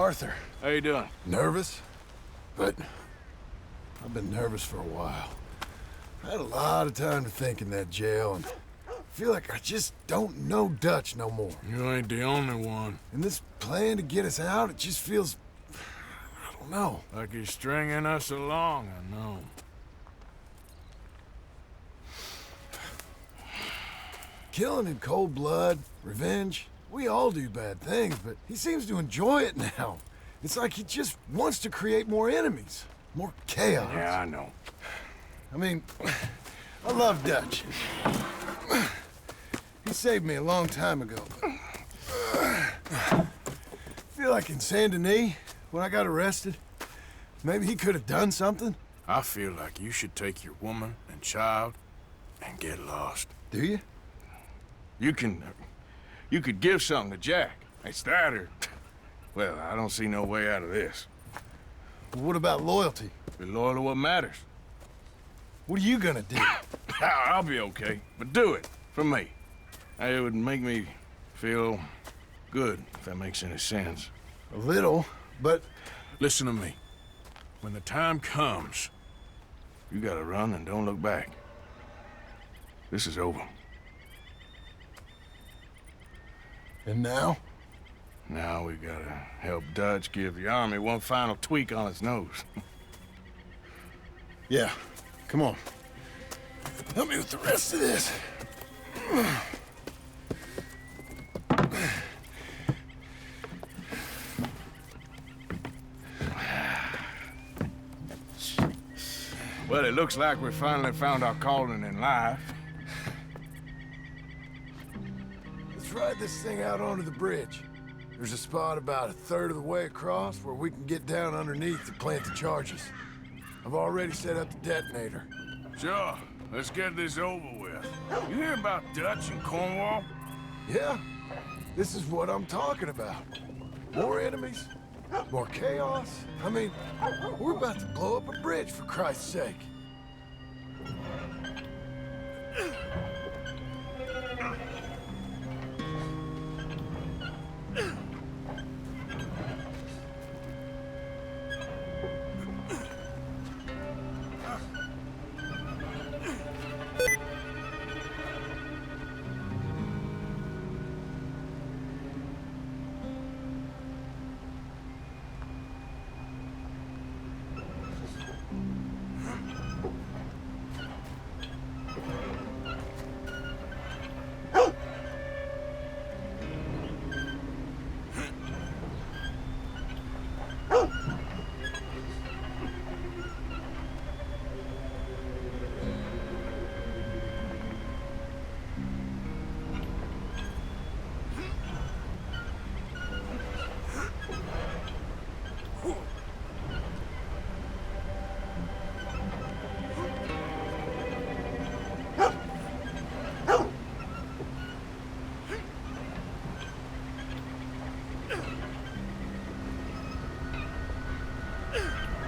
Arthur. How you doing? Nervous? But I've been nervous for a while. I had a lot of time to think in that jail, and I feel like I just don't know Dutch no more. You ain't the only one. And this plan to get us out, it just feels... I don't know. Like he's stringing us along, I know. Killing in cold blood, revenge, we all do bad things, but he seems to enjoy it now. It's like he just wants to create more enemies, more chaos. Yeah, I know. I mean, I love Dutch. He saved me a long time ago. I feel like in Saint Denis, when I got arrested, maybe he could have done something. I feel like you should take your woman and child and get lost. Do you? You could give something to Jack. It's that or... Well, I don't see no way out of this. Well, what about loyalty? Be loyal to what matters. What are you gonna do? I'll be okay, but do it for me. It would make me feel good, if that makes any sense. A little, but... Listen to me. When the time comes, you gotta run and don't look back. This is over. And now? Now we gotta help Dutch give the army one final tweak on its nose. Yeah, come on. Help me with the rest of this. Well, it looks like we finally found our calling in life. Let's ride this thing out onto the bridge. There's a spot about a third of the way across where we can get down underneath to plant the charges. I've already set up the detonator. Sure, let's get this over with. You hear about Dutch and Cornwall? Yeah, this is what I'm talking about. More enemies, more chaos. I mean, we're about to blow up a bridge, for Christ's sake.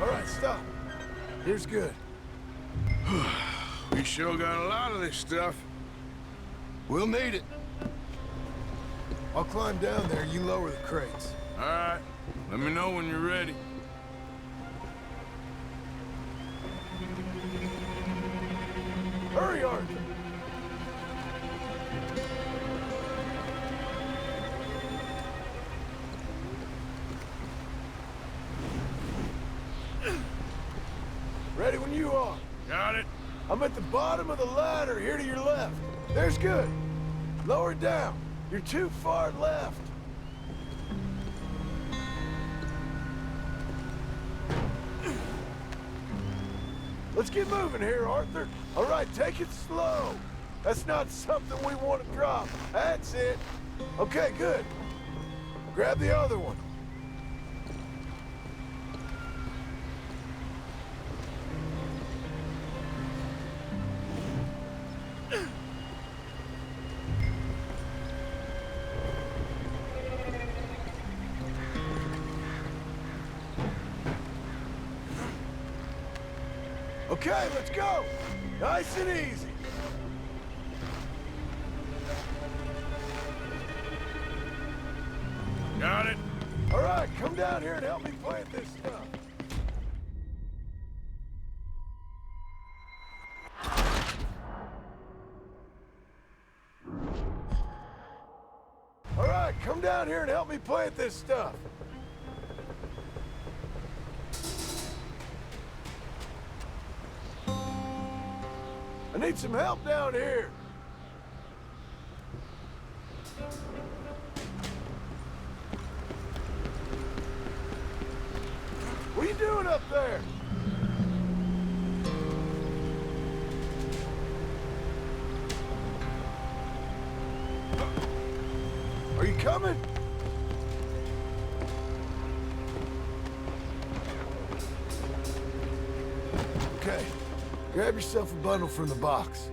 All right, stop. Here's good. We sure got a lot of this stuff. We'll need it. I'll climb down there, you lower the crates. All right, let me know when you're ready. Hurry, Arthur. Ready when you are. Got it? I'm at the bottom of the ladder, here to your left. There's good. Lower it down. You're too far left. Let's get moving here, Arthur. All right, take it slow. That's not something we want to drop. That's it. Okay, good. Grab the other one. Okay, let's go. Nice and easy. Got it? All right, come down here and help me plant this stuff. All right, come down here and help me plant this stuff. I need some help down here. What are you doing up there? Are you coming? Okay. Grab yourself a bundle from the box.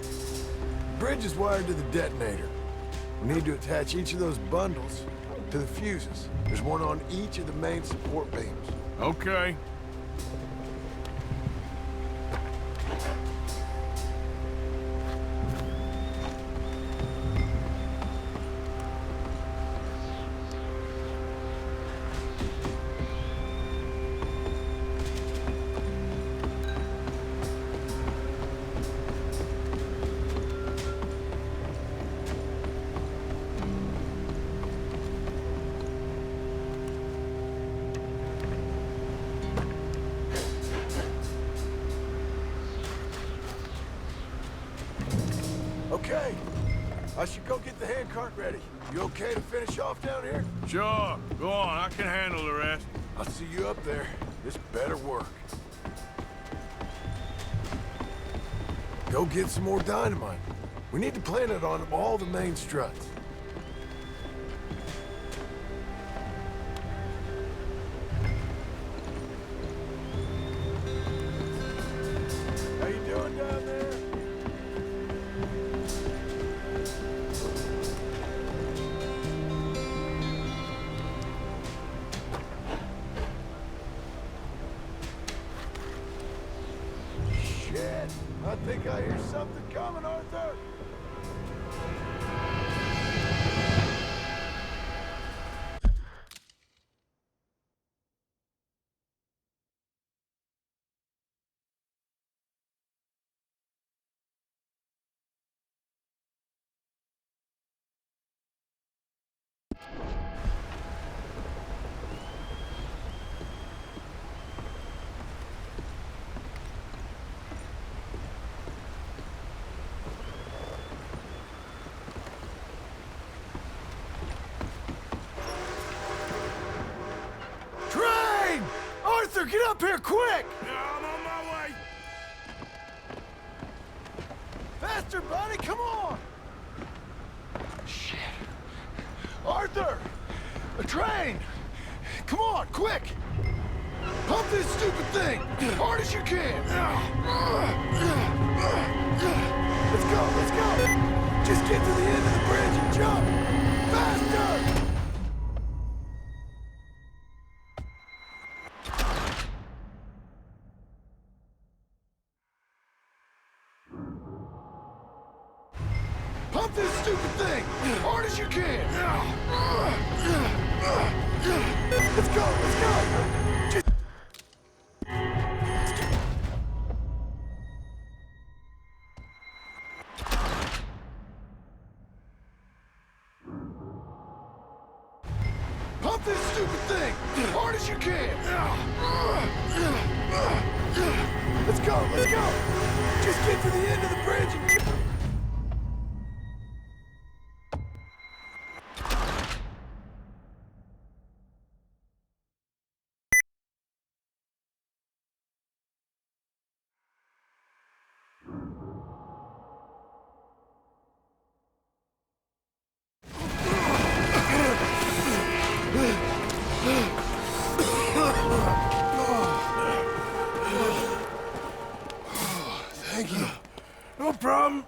The bridge is wired to the detonator. We need to attach each of those bundles to the fuses. There's one on each of the main support beams. Okay. Okay. I should go get the handcart ready. You okay to finish off down here? Sure. Go on. I can handle the rest. I'll see you up there. This better work. Go get some more dynamite. We need to plant it on all the main struts. How you doing down there? Shit! I think I hear something coming, Arthur! Train! Arthur, get up here quick! Yeah, I'm on my way. Faster, buddy, come on! Shit. Arthur! A train! Come on, quick! Pump this stupid thing! Hard as you can! Let's go, let's go! Just get to the end of the bridge and jump! Faster! Pump this stupid thing! Hard as you can! Let's go, let's go! Just... Pump this stupid thing! Hard as you can! Let's go, let's go! Just get to the end of the bridge and... Thank you. No problem.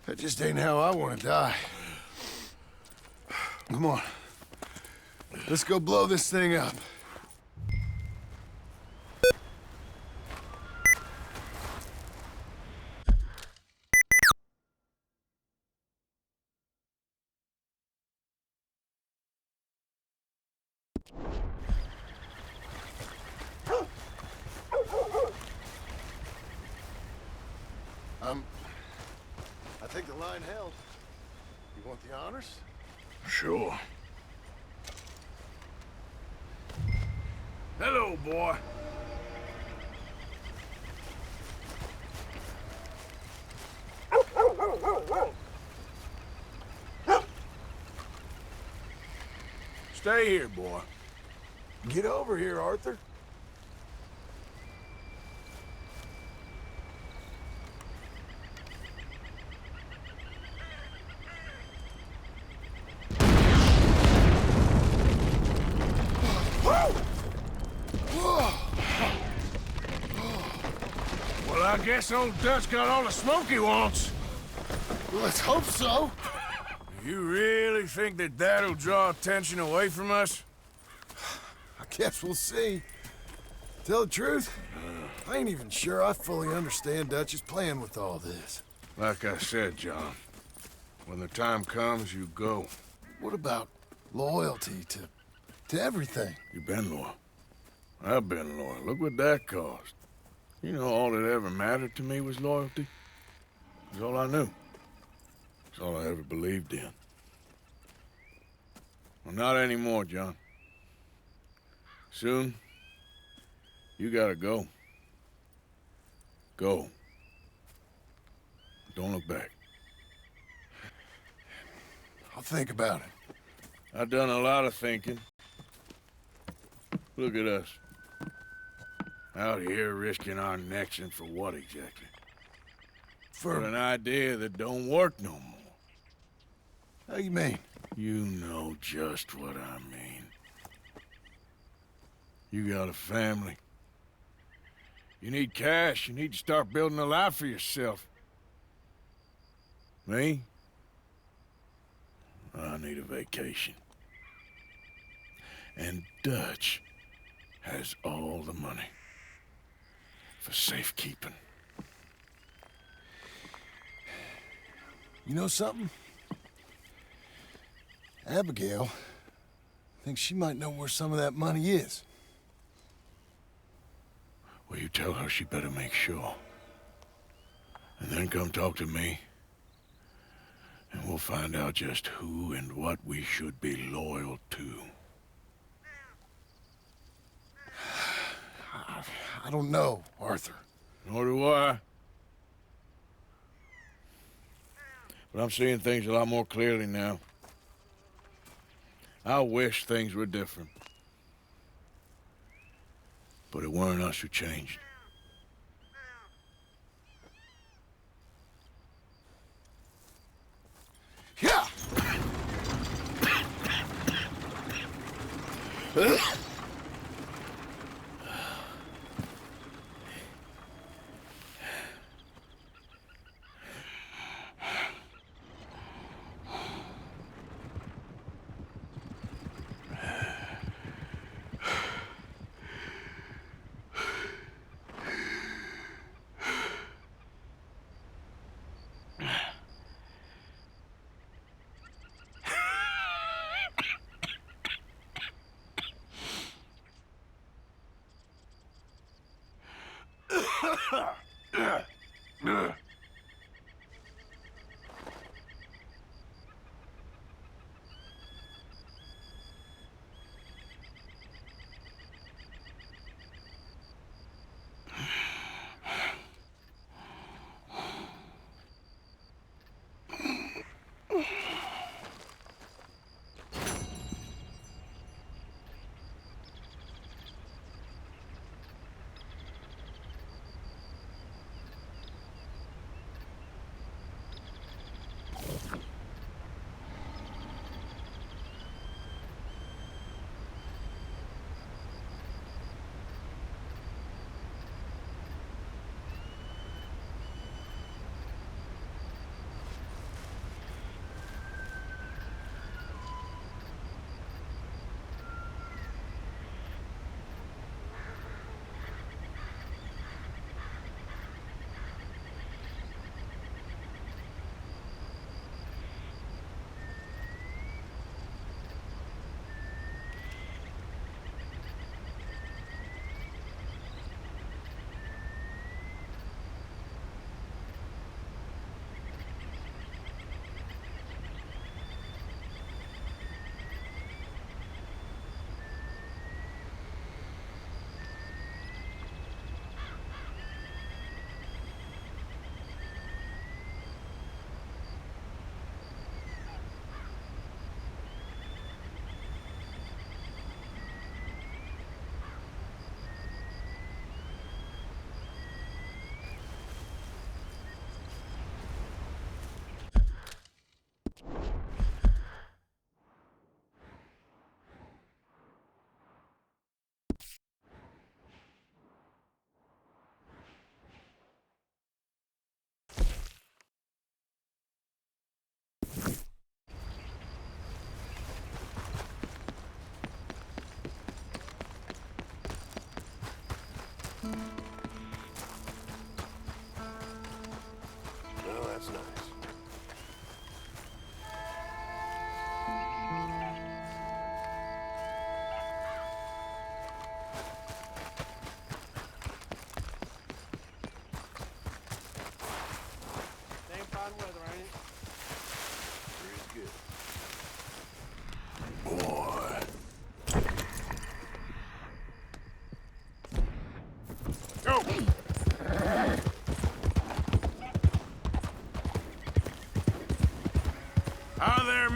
That just ain't how I want to die. Come on. Let's go blow this thing up. I think the line held. You want the honors? Sure. Hello, boy. Stay here, boy. Get over here, Arthur. Well, I guess old Dutch got all the smoke he wants. Let's hope so. You really think that that'll draw attention away from us? I guess we'll see. Tell the truth, I ain't even sure I fully understand Dutch's plan with all this. Like I said, John, when the time comes, you go. What about loyalty to everything? You've been loyal. I've been loyal. Look what that cost. You know, all that ever mattered to me was loyalty. It's all I knew. It's all I ever believed in. Well, not anymore, John. Soon, you gotta go. Go. Don't look back. I'll think about it. I've done a lot of thinking. Look at us. Out here risking our necks, and for what exactly? For an idea that don't work no more. How you mean? You know just what I mean. You got a family. You need cash. You need to start building a life for yourself. Me? I need a vacation. And Dutch has all the money for safekeeping. You know something? Abigail thinks she might know where some of that money is. Well, you tell her she better make sure. And then come talk to me. And we'll find out just who and what we should be loyal to. I don't know, Arthur. Nor do I. But I'm seeing things a lot more clearly now. I wish things were different. But it weren't us who changed. Yeah!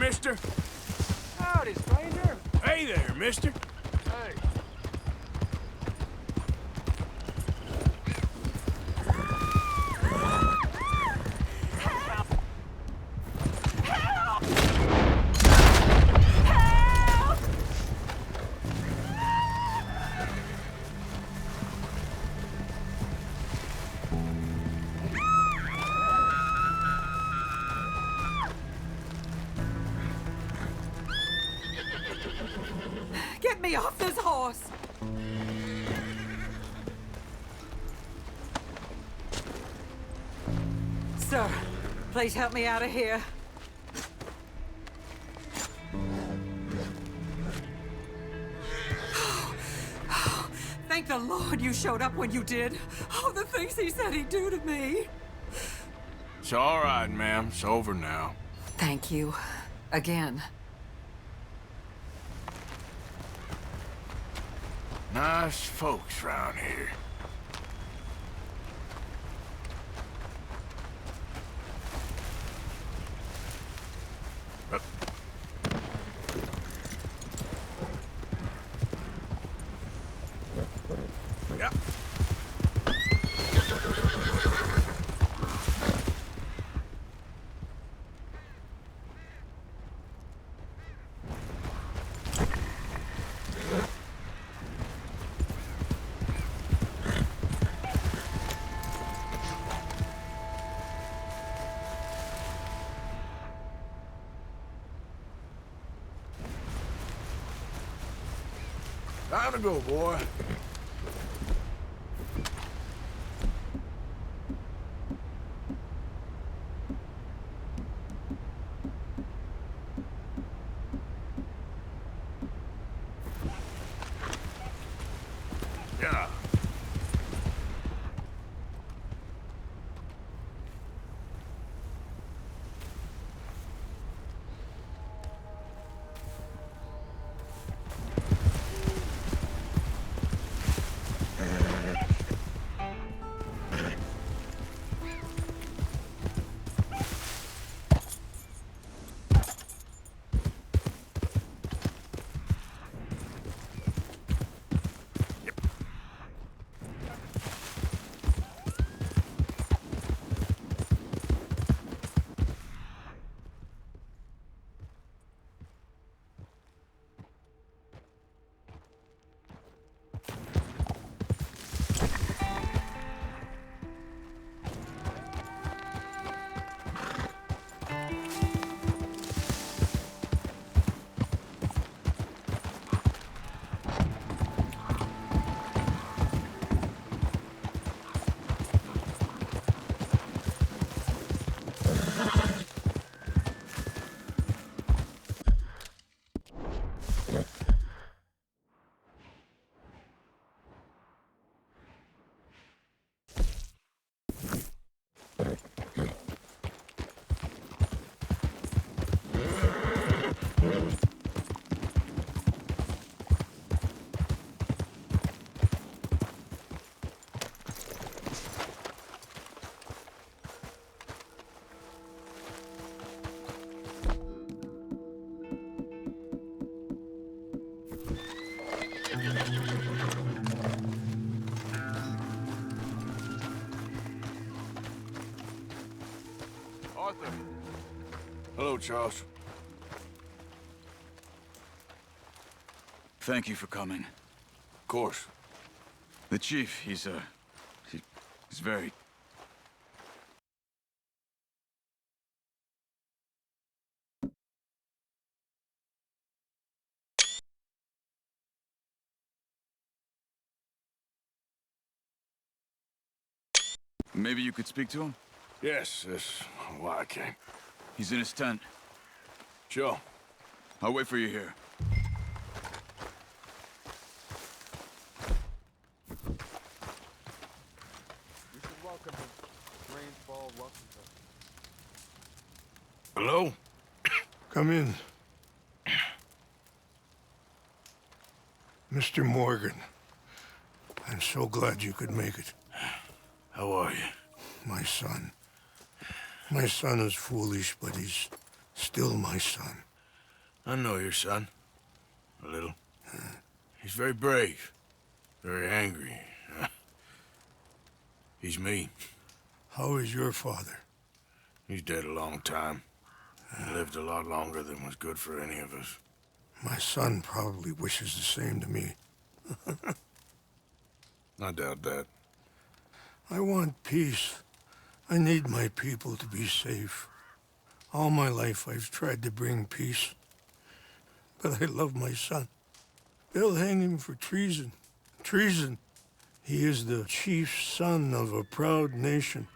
mister. Howdy, stranger. Hey there, mister. Hey. Get me off this horse! Sir, please help me out of here. Thank the Lord you showed up when you did. Oh, the things he said he'd do to me. It's all right, ma'am. It's over now. Thank you. Again. Nice folks round here. Yeah. Time to go, boy. Yeah. Arthur. Hello, Charles. Thank you for coming. Of course. The chief, he's very... Maybe you could speak to him? Yes, that's why I came. He's in his tent. Sure. I'll wait for you here. You should welcome him. Rainfall, welcome to. Hello? Come in. Mr. Morgan, I'm so glad you could make it. How are you? My son. My son is foolish, but he's still my son. I know your son. A little. He's very brave. Very angry. He's me. How is your father? He's dead a long time. He lived a lot longer than was good for any of us. My son probably wishes the same to me. I doubt that. I want peace. I need my people to be safe. All my life I've tried to bring peace. But I love my son. They'll hang him for treason. Treason. He is the chief son of a proud nation.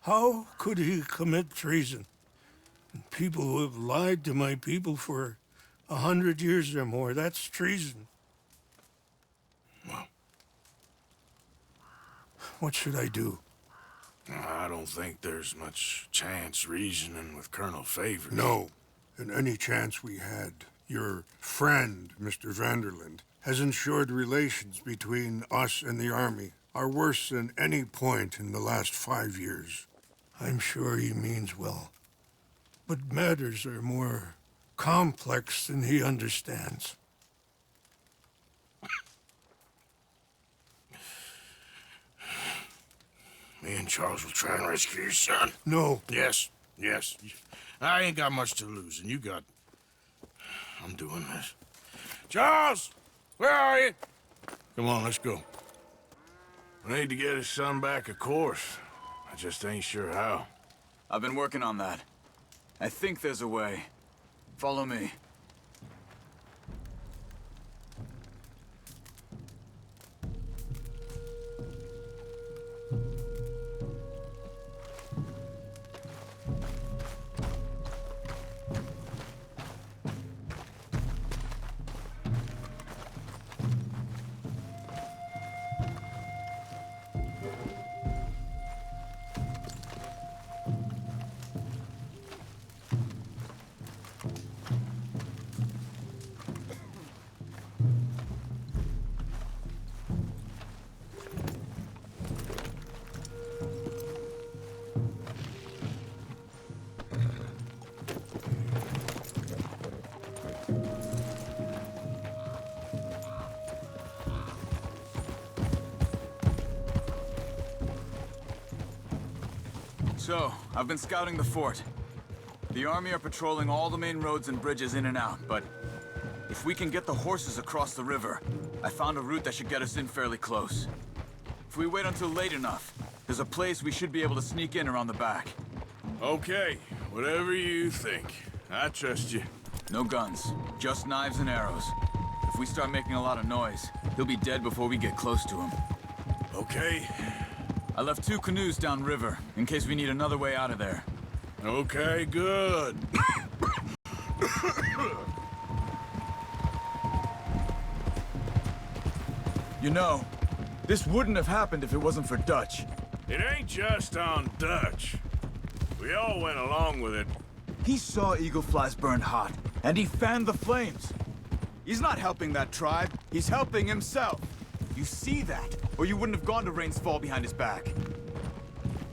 How could he commit treason? People who have lied to my people for 100 years or more, that's treason. Well, what should I do? I don't think there's much chance reasoning with Colonel Favors. No. And any chance we had, your friend, Mr. Vanderland, has ensured relations between us and the Army are worse than any point in the last 5 years. I'm sure he means well. But matters are more complex than he understands. Me and Charles will try and rescue your son. No. Yes, yes. I ain't got much to lose, and you got... I'm doing this. Charles! Where are you? Come on, let's go. We need to get his son back, of course. I just ain't sure how. I've been working on that. I think there's a way. Follow me. So, I've been scouting the fort. The army are patrolling all the main roads and bridges in and out, but if we can get the horses across the river, I found a route that should get us in fairly close. If we wait until late enough, there's a place we should be able to sneak in around the back. Okay, whatever you think. I trust you. No guns, just knives and arrows. If we start making a lot of noise, he'll be dead before we get close to him. Okay. I left 2 canoes downriver, in case we need another way out of there. Okay, good. You know, this wouldn't have happened if it wasn't for Dutch. It ain't just on Dutch. We all went along with it. He saw eagle flies burned hot, and he fanned the flames. He's not helping that tribe, he's helping himself. You see that, or you wouldn't have gone to Rain's Fall behind his back.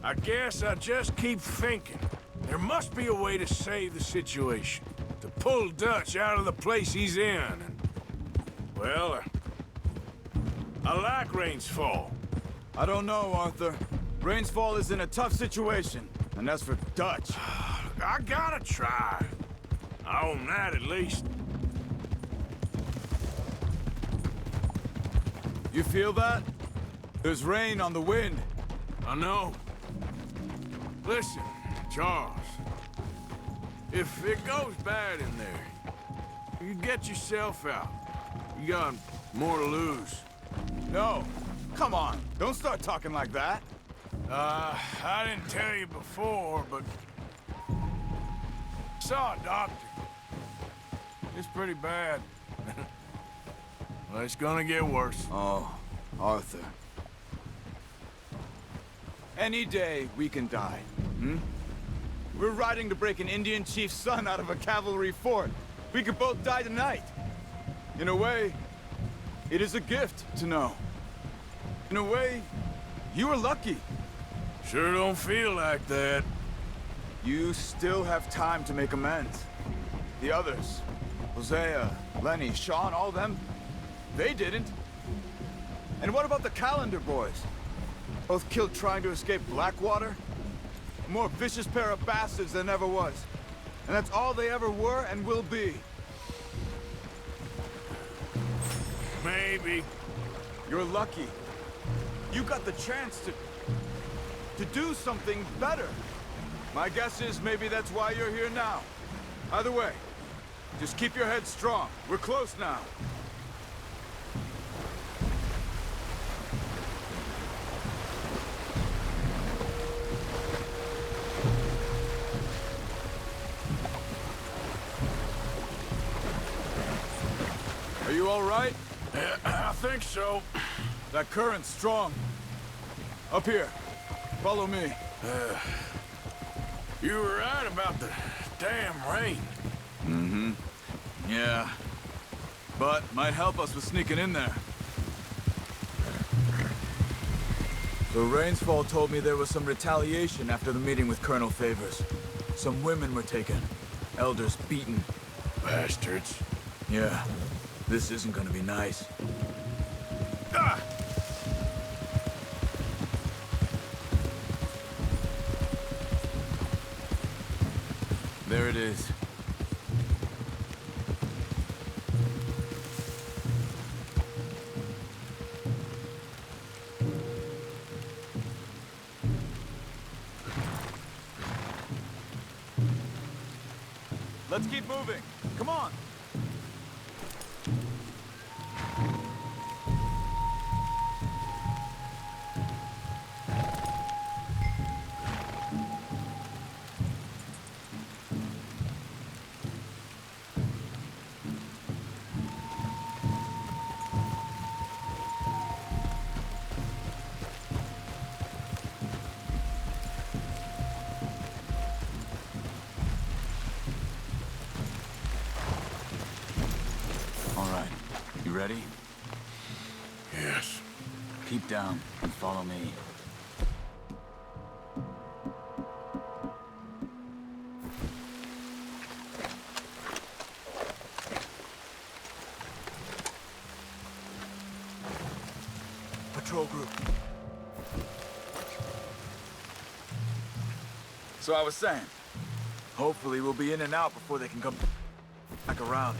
I guess I just keep thinking. There must be a way to save the situation. To pull Dutch out of the place he's in. And, well, I like Rain's Fall. I don't know, Arthur. Rain's Fall is in a tough situation, and as for Dutch... I gotta try. I own that at least. You feel that? There's rain on the wind. I know. Listen, Charles. If it goes bad in there, you get yourself out. You got more to lose. No. Come on. Don't start talking like that. I didn't tell you before, but... saw a doctor. It's pretty bad. Well, it's gonna get worse. Oh, Arthur. Any day we can die, hmm? We're riding to break an Indian chief's son out of a cavalry fort. We could both die tonight. In a way, it is a gift to know. In a way, you were lucky. Sure don't feel like that. You still have time to make amends. The others, Hosea, Lenny, Sean, all them, they didn't. And what about the Calendar boys? Both killed trying to escape Blackwater? A more vicious pair of bastards than ever was. And that's all they ever were and will be. Maybe. You're lucky. You got the chance to do something better. My guess is maybe that's why you're here now. Either way, just keep your head strong. We're close now. Are you all right? Yeah, I think so. That current's strong. Up here. Follow me. You were right about the damn rain. Mm-hmm. Yeah. But might help us with sneaking in there. So Rainsfall told me there was some retaliation after the meeting with Colonel Favors. Some women were taken. Elders beaten. Bastards. Yeah. This isn't gonna be nice. Ah! There it is. Let's keep moving. Come on. All right. You ready? Yes. Keep down and follow me. Patrol group. So I was saying, hopefully we'll be in and out before they can come back around.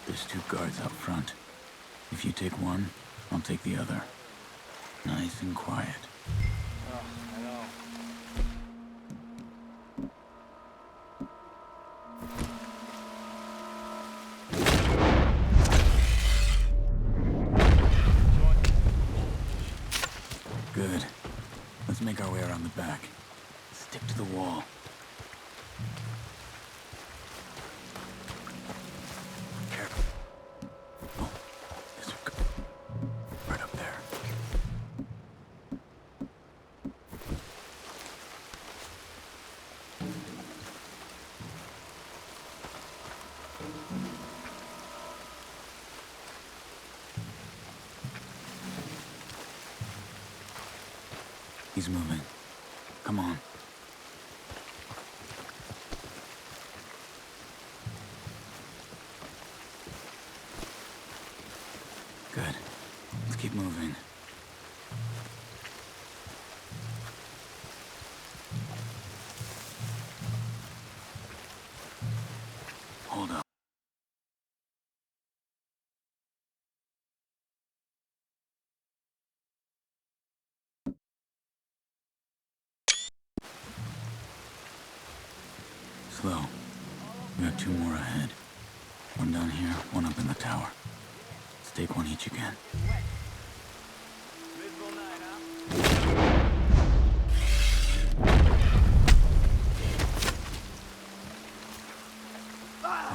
There's two guards out front. If you take one, I'll take the other. Nice and quiet. I know. Good. Let's make our way around the back. Stick to the wall. Careful. Oh, there's a guard right up there. He's moving. Come on. Good. Let's keep moving. Hold up. Slow. We got two more ahead. One down here, one up in the tower. Let's take one each again.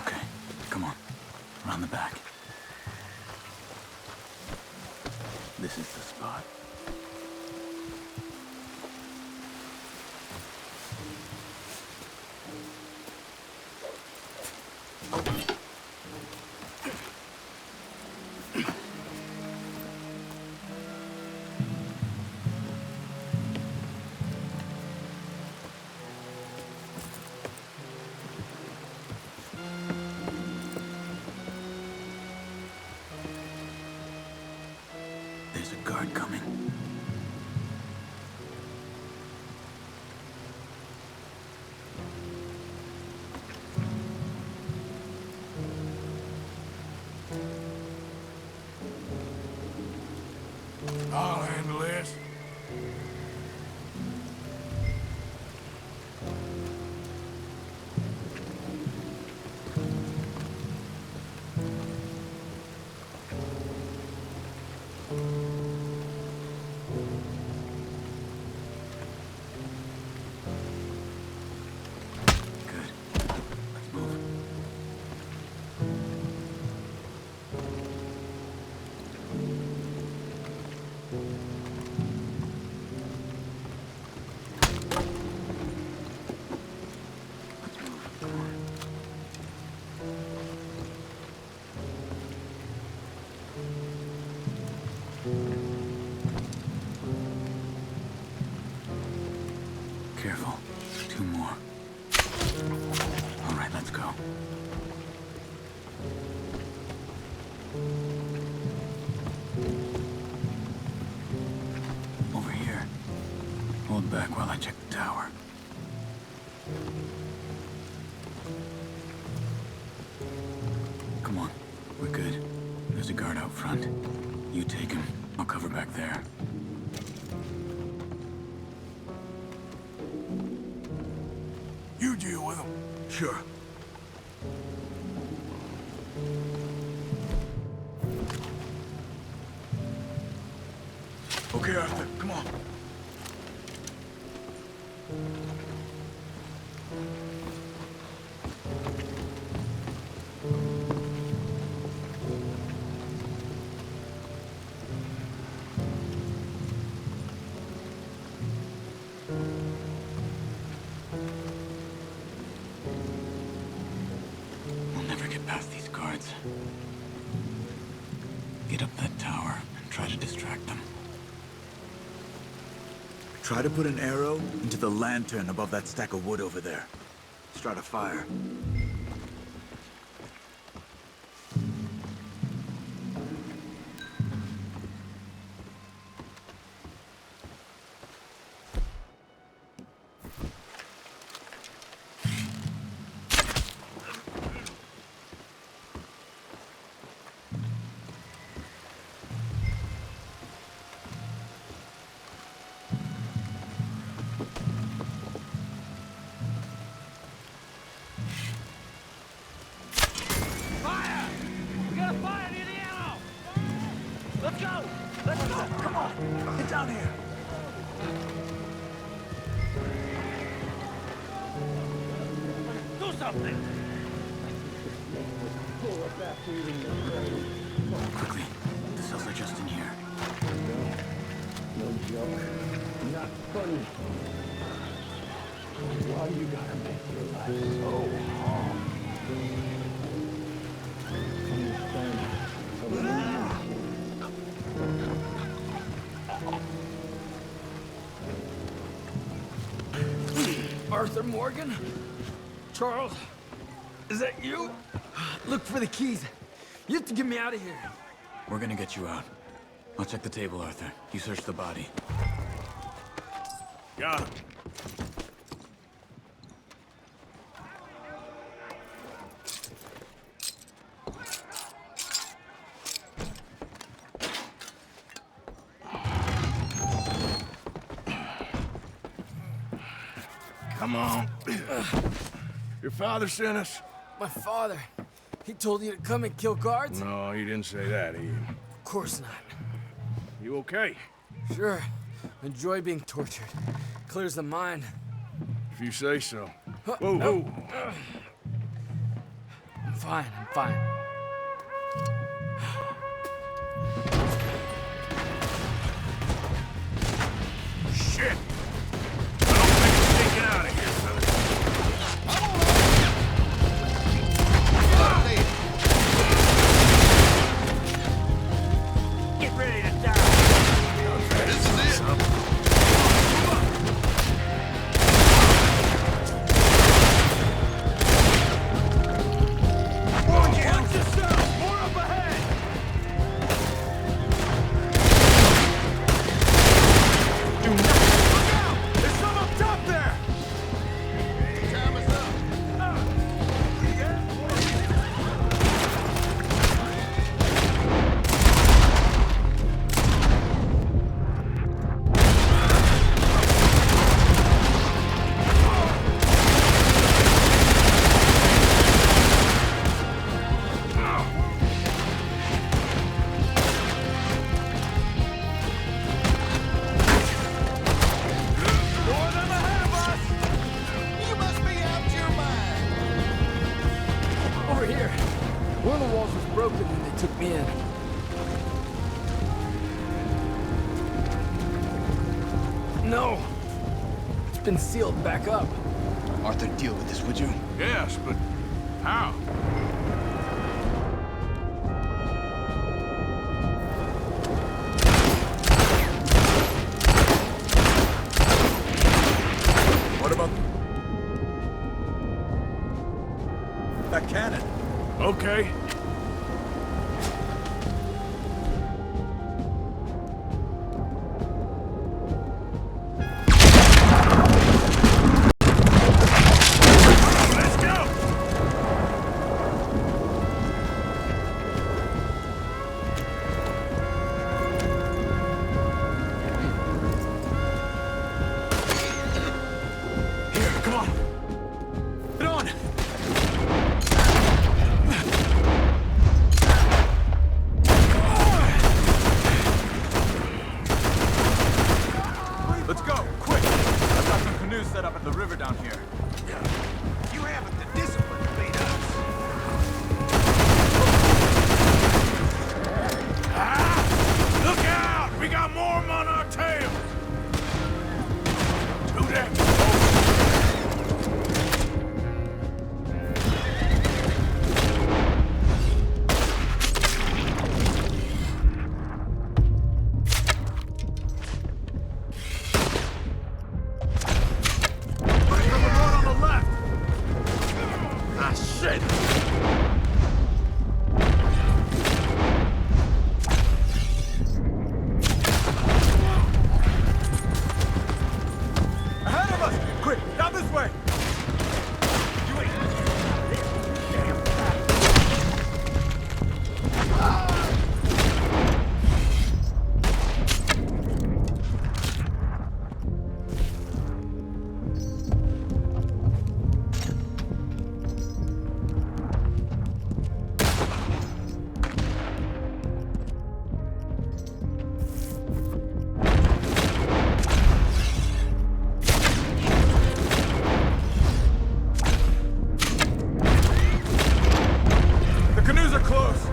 Okay, come on. Around the back. This is the spot. There's a guard coming. I'll handle this. Good. Let's move. Careful. 2 more. All right, let's go. Over here. Hold back while I check the tower. Come on. We're good. There's a guard out front. You take him. I'll cover back there. You deal with them. Sure. Okay, Arthur, come on. We'll never get past these guards. Get up that tower and try to distract them. Try to put an arrow into the lantern above that stack of wood over there. Start a fire. Get down here! Do something! Quickly, the cells are just in here. No joke. Not funny. Why you gotta make your life so hard? Arthur Morgan? Charles? Is that you? Look for the keys. You have to get me out of here. We're gonna get you out. I'll check the table, Arthur. You search the body. Got him. Come on. Your father sent us? My father. He told you to come and kill guards? No, he didn't say that, Of course not. You okay? Sure. Enjoy being tortured. Clears the mind. If you say so. Whoa, whoa. I'm fine, I'm fine. Shit! I don't think it's taking out of here, fellas. Get ready to die! This is it. Watch No. It's been sealed back up. Arthur, deal with this, would you? Yes, but how? What about that cannon? Okay. Let's go! Here, come on. Get on. Let's go, quick. I've got some canoes set up at the river down here. You haven't the discipline to beat us. Ah! Look out! We got more of 'em on our tail! Do that! From the road on the left! Ah, shit! Ahead of us! Quick, down this way! The canoes are close!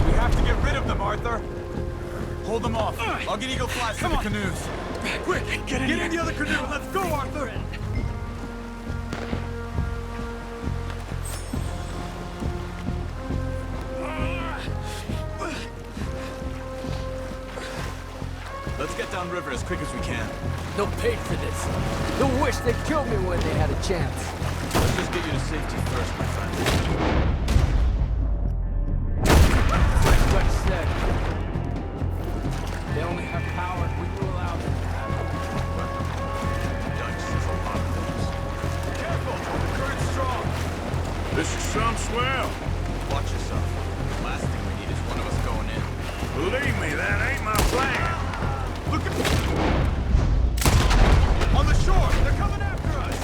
We have to get rid of them, Arthur. Hold them off. I'll get Eagle Flies to the canoes. Quick, get in the other canoe. Let's go, Arthur. Let's get downriver as quick as we can. They'll pay for this. They'll wish they killed me when they had a chance. Let's just get you to safety first, my friend. Like Dutch said, they only have power if we will allow them to have it. Dutch says a lot of things. Careful! The current's strong! This is some swell. Watch yourself. The last thing we need is one of us going in. Believe me, that ain't my plan. Look at... On the shore! They're coming after us!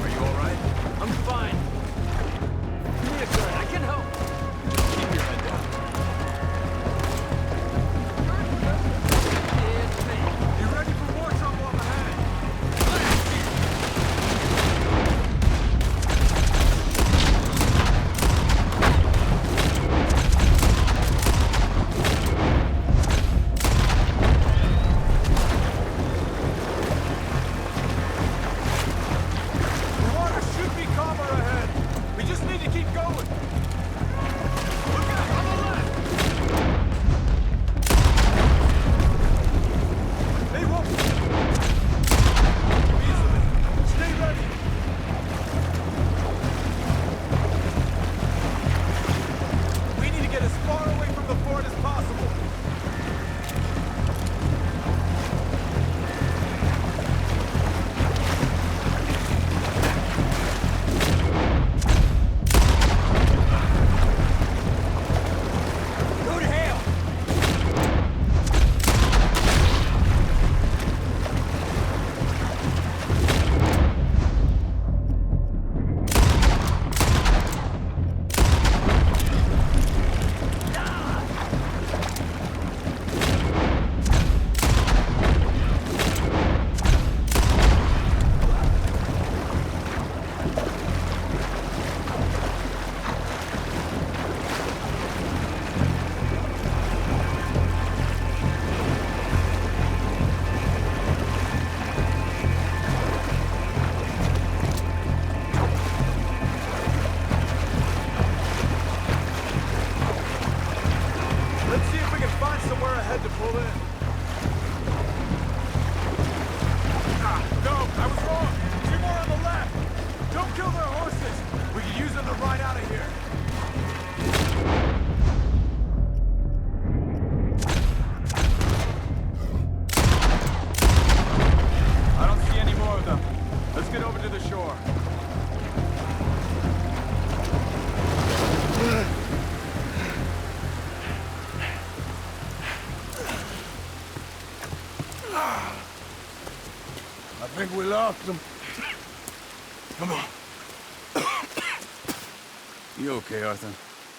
Are you alright? I'm fine. Give me a gun. I can help. Keep your head down. It's me. You ready for more trouble up ahead? I think we lost them. Come on. You okay, Arthur?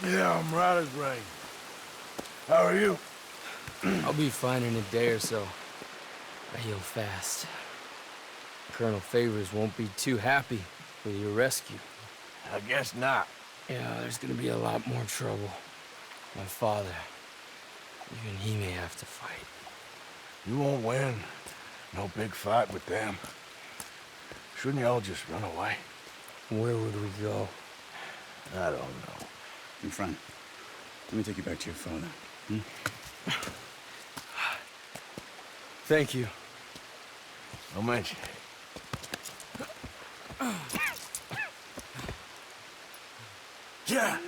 Yeah, I'm right as rain. How are you? I'll be fine in a day or so. I heal fast. Colonel Favors won't be too happy with your rescue. I guess not. Yeah, there's gonna be a lot more trouble. My father, even he may have to fight. You won't win. No big fight with them. Shouldn't y'all just run away? Where would we go? I don't know. In front. Let me take you back to your father. Thank you. Don't mention it. Yeah.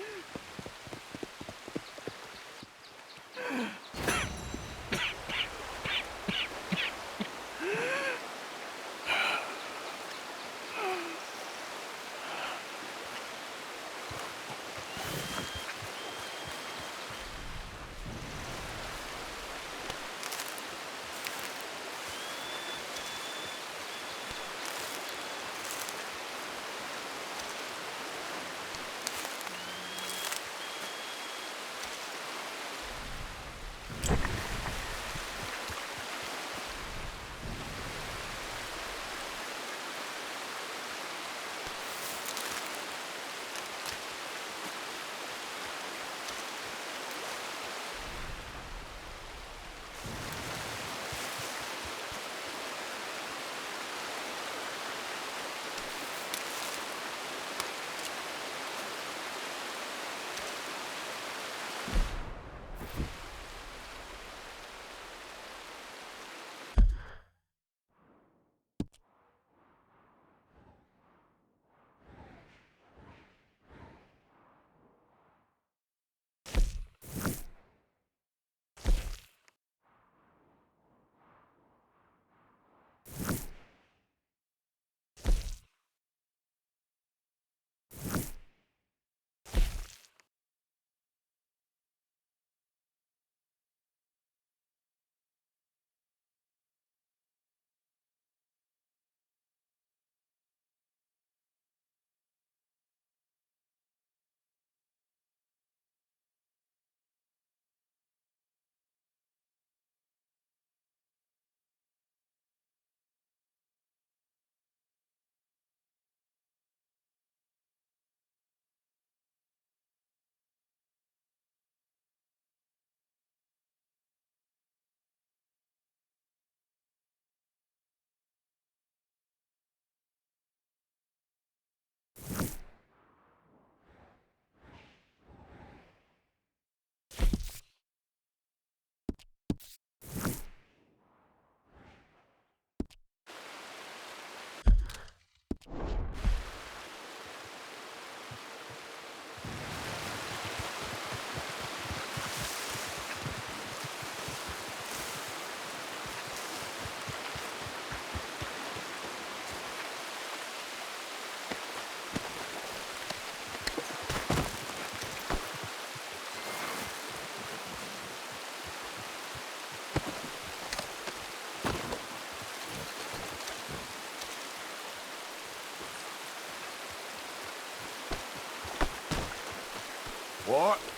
What?